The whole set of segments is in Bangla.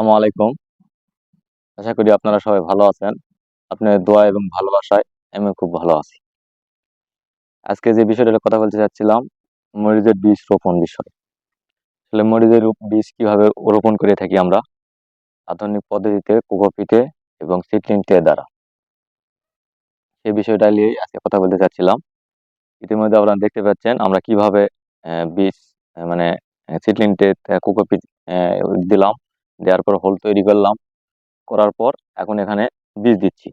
আসসালামু আলাইকুম। আশা করি আপনারা সবাই ভালো আছেন। আপনার দোয়া এবং ভালোবাসায় আমিও খুব ভালো আছি। আজকে যে বিষয়টা নিয়ে কথা বলতে চাচ্ছিলাম, মরিচের বীজ রোপণ বিষয়। আসলে মরিচের বীজ কিভাবে রোপণ করে থাকি আমরা আধুনিক পদ্ধতিতে কোকোপিটে এবং সিডলিং ট্রে দ্বারা। সেই বিষয়টা নিয়েই আজকে কথা বলতে চাচ্ছিলাম। ইতিমধ্যে আপনারা দেখতে পাচ্ছেন আমরা কিভাবে বীজ মানে সিডলিং ট্রেতে কোকোপিট দিলাম। দেওয়ার পর হোল তৈরি করলাম। করার পর এখন এখানে বীজ দিচ্ছি।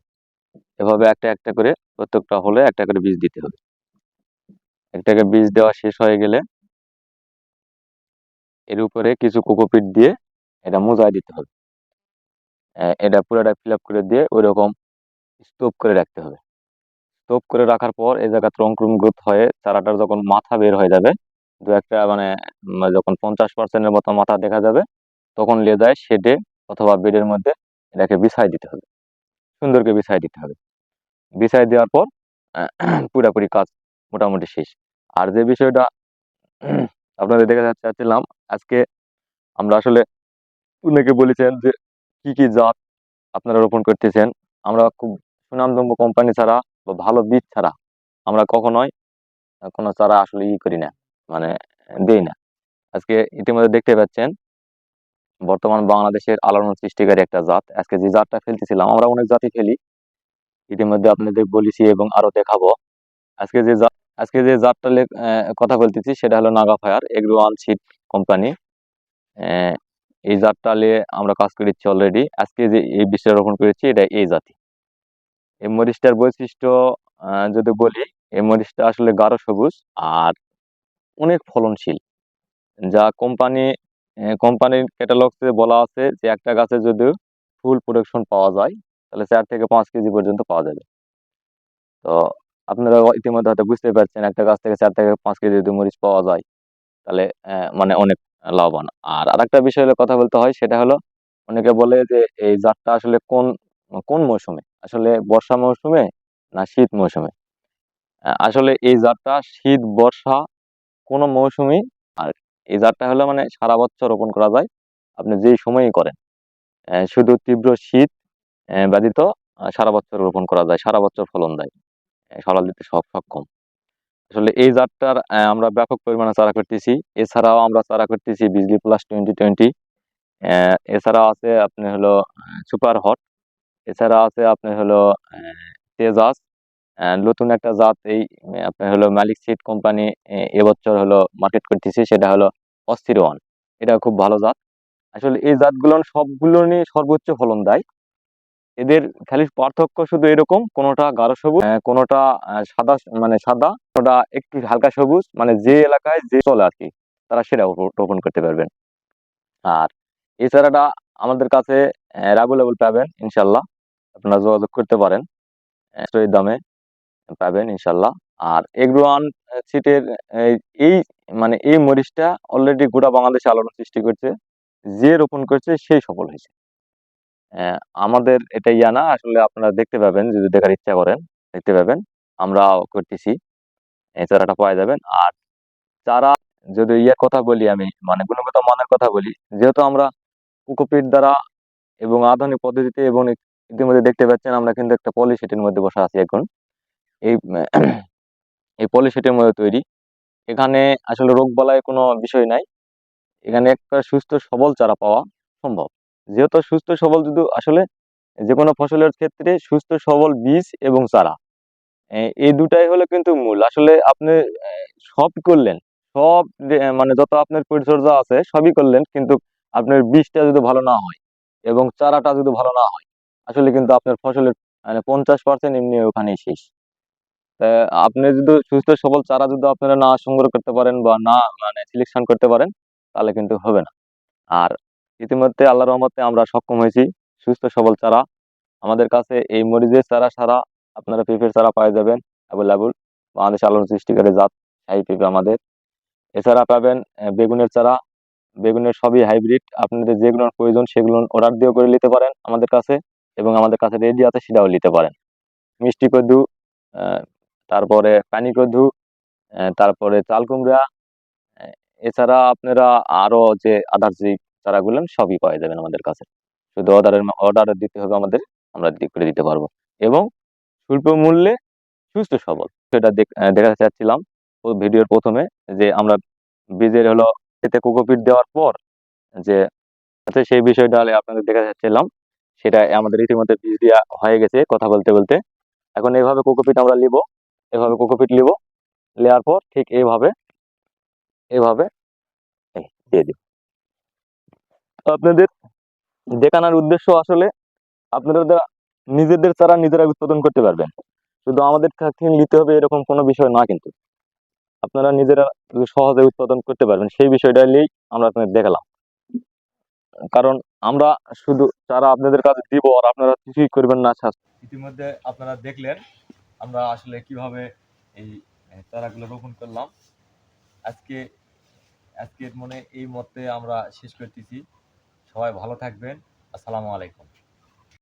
এভাবে একটা, একটা করে প্রত্যেকটা হোলে একটা করে বীজ দিতে হবে। একটাকে বীজ দেওয়া শেষ হয়ে গেলে এর উপরে কিছু কোকোপিট দিয়ে এটা মোজায় দিতে হবে। এটা পুরোটা ফিল আপ করে দিয়ে ওইরকম স্তূপ করে রাখতে হবে। স্তূপ করে রাখার পর এই জায়গা ট্রঙ্ক গ্রোথ হয়ে চারাটার যখন মাথা বের হয়ে যাবে, দু একটা মানে যখন 50% মতো মাথা দেখা যাবে, তখন লেজায় শেডে অথবা বেডের মধ্যে এটাকে বিছাই দিতে হবে। সুন্দর করে বিছাই দিতে হবে। বিছাই দেওয়ার পর পুরাপুরি কাজ মোটামুটি শেষ। আর যে বিষয়টা আপনাদের দেখাতে চাচ্ছিলাম, আজকে আমরা আসলে অনেকে বলেছেন যে কি কি জাত আপনারা রোপণ করতেছেন। আমরা খুব সুনামধন্য কোম্পানি ছাড়া বা ভালো বীজ ছাড়া আমরা কখনোই কোনো চারা আসলে করি না, মানে দেই না। আজকে ইতিমধ্যে দেখতে পাচ্ছেন বর্তমান বাংলাদেশের আলোড়ন সৃষ্টিকারী একটা জাত। আজকে যে জাতটা ফেলতেছিলাম, আমরা অনেক জাতি ফেলি, ইতিমধ্যে আপনাদের বলেছি এবং আরো দেখাবো। আজকে যে আজকে যে জাতটা কথা বলতেছি সেটা হলো Naga fire agro one seed company. এই জাতটা নিয়ে আমরা কাজ করেছি অলরেডি। আজকে যে এই বীজটা রোপণ করেছি এটা এই জাতি। এই মরিচটার বৈশিষ্ট্য যদি বলি, এই মরিচটা আসলে গাঢ় সবুজ আর অনেক ফলনশীল। যা কোম্পানির ক্যাটালগসে বলা আছে যে একটা গাছে যদি ফুল প্রোডাকশন পাওয়া যায় তাহলে 4 থেকে 5 কেজি পর্যন্ত পাওয়া যাবে। তো আপনারা ইতিমধ্যে হয়তো বুঝতে পারছেন একটা গাছ থেকে 4 থেকে 5 কেজি যদি মরিচ পাওয়া যায় তাহলে মানে অনেক লাভবান। আর আরেকটা বিষয় হলো কথা বলতে হয়, সেটা হলো অনেকে বলে যে এই জাতটা আসলে কোন কোন মৌসুমে, আসলে বর্ষা মৌসুমে না শীত মৌসুমে। আসলে এই জাতটা শীত বর্ষা কোনো মৌসুমে, আর এই জাতটা হলো মানে সারা বছর রোপণ করা যায়, আপনি যেই সময়ই করেন। শুধু তীব্র শীত ব্যতীত সারা বছর রোপণ করা যায়, সারা বছর ফলন দেয়, ফলন দিতে সক্ষম। আসলে এই জাতটার আমরা ব্যাপক পরিমাণে চারা করতেছি। এছাড়াও আমরা চারা করতেছি বিজলি প্লাস 2020। এছাড়াও আছে আপনি হলো সুপার হট। এছাড়া আছে আপনি হলো তেজাস। নতুন একটা জাত এই আপনার হলো মালিক সিড কোম্পানি এবছর হলো মার্কেট করতেছি, সেটা হলো অস্থির ওয়ান। এটা খুব ভালো জাত। আসলে এই জাতগুলো সবগুলো নিয়ে সর্বোচ্চ ফলন দেয়। এদের খালি পার্থক্য শুধু এরকম, কোনোটা গাঢ় সবুজ, কোনোটা সাদা, মানে সাদা, কোনোটা একটু হালকা সবুজ, মানে যে এলাকায় যে চলে আর কি তারা সেটা রোপণ করতে পারবেন। আর এই চারাটা আমাদের কাছে অ্যাভেলেবল পাবেন ইনশাল্লাহ। আপনারা যোগাযোগ করতে পারেন, সই দামে পাবেন ইনশাল্লাহ। আর এগ্রোয়ান সিটের এই মানে এই মরিচটা অলরেডি গোটা বাংলাদেশে আলোড়ন সৃষ্টি করছে। যে রোপণ করছে সেই সফল হয়েছে। আমাদের এটা ইয়া না, আসলে আপনারা দেখতে পাবেন, যদি দেখার ইচ্ছা করেন দেখতে পাবেন। আমরা করতেছি, এই চারাটা পাওয়া যাবেন। আর চারা যদি ইয়ের কথা বলি, আমি মানে গুণগত মানের কথা বলি, যেহেতু আমরা কোকোপিট দ্বারা এবং আধুনিক পদ্ধতিতে এবং ইতিমধ্যে দেখতে পাচ্ছেন আমরা কিন্তু একটা পলিশিটের মধ্যে বসে আছি এখন। এই এই পলিশিটের মধ্যে তৈরি, এখানে আসলে রোগবালাই কোনো বিষয় নাই। এখানে একটা সুস্থ সবল চারা পাওয়া সম্ভব। যেহেতু সুস্থ সবল, যদি আসলে যে কোনো ফসলের ক্ষেত্রে সুস্থ সবল বীজ এবং চারা, এই দুটাই হলো কিন্তু মূল। আসলে আপনি সব করলেন, সব মানে যত আপনার পরিচর্যা আছে সবই করলেন, কিন্তু আপনার বীজটা যদি ভালো না হয় এবং চারাটা যদি ভালো না হয়, আসলে কিন্তু আপনার ফসলের মানে 50% এমনি ওখানেই শেষ। আপনি যদি সুস্থ সবল চারা যদি আপনারা না সংগ্রহ করতে পারেন বা না মানে সিলেকশন করতে পারেন, তাহলে কিন্তু হবে না। আর ইতিমধ্যে আল্লাহর রহমতে আমরা সক্ষম হয়েছি সুস্থ সবল চারা। আমাদের কাছে এই মরিচের চারা ছাড়া আপনারা পেঁপের চারা পাওয়া যাবেন অ্যাভেলেবল। বাংলাদেশ আলোড়ন সৃষ্টিকারী জাত শাহী পেঁপে আমাদের। এছাড়া পাবেন বেগুনের চারা। বেগুনের সবই হাইব্রিড, আপনাদের যেগুলোর প্রয়োজন সেগুলো অর্ডার দিয়েও করে নিতে পারেন আমাদের কাছে, এবং আমাদের কাছে রেডি আছে সেটাও নিতে পারেন। মিষ্টি কদ্দু, আহ, তারপরে পানি কদ্দু, তারপরে চাল কুমড়া, এছাড়া আপনারা আরো যে আদার্স যে চারাগুলো সবই পাওয়া যাবেন আমাদের কাছে। শুধু অর্ডার দিতে হবে আমাদের, আমরা করে দিতে পারবো, এবং স্বল্প মূল্যে সুস্থ সবল। সেটা দেখাতে চাচ্ছিলাম ভিডিওর প্রথমে, যে আমরা বীজের হলো এতে কোকোপিট দেওয়ার পর যে সেই বিষয়টা আপনাদের দেখাতে চাচ্ছিলাম। সেটা আমাদের ইতিমধ্যে বীজ দেওয়া হয়ে গেছে কথা বলতে বলতে। এখন এইভাবে কোকোপিট আমরা নিব, এভাবে কোকোপিট নিব, নেওয়ার পর ঠিক এইভাবে এইভাবে দিয়ে দিব। আপনাদের দেখানোর উদ্দেশ্য আসলে আপনারা নিজেদের চারা নিজেরা উৎপাদন করতে পারবেন, শুধু আমাদের কাছ থেকে নিতে হবে এরকম কোনো বিষয় না, কিন্তু আপনারা নিজেরা সহজে উৎপাদন করতে পারবেন সেই বিষয়টা নিয়েই আমরা আপনাদের দেখালাম। কারণ আমরা শুধু চারা আপনাদের কাছে দিব আর আপনারা কিছুই করবেন না। ইতিমধ্যে আপনারা দেখলেন আমরা আসলে কিভাবে এই চারাগুলো রোপণ করলাম। আজকের এই মতে আমরা শেষ করতেছি। সবাই ভালো থাকবেন। আসসালামু আলাইকুম।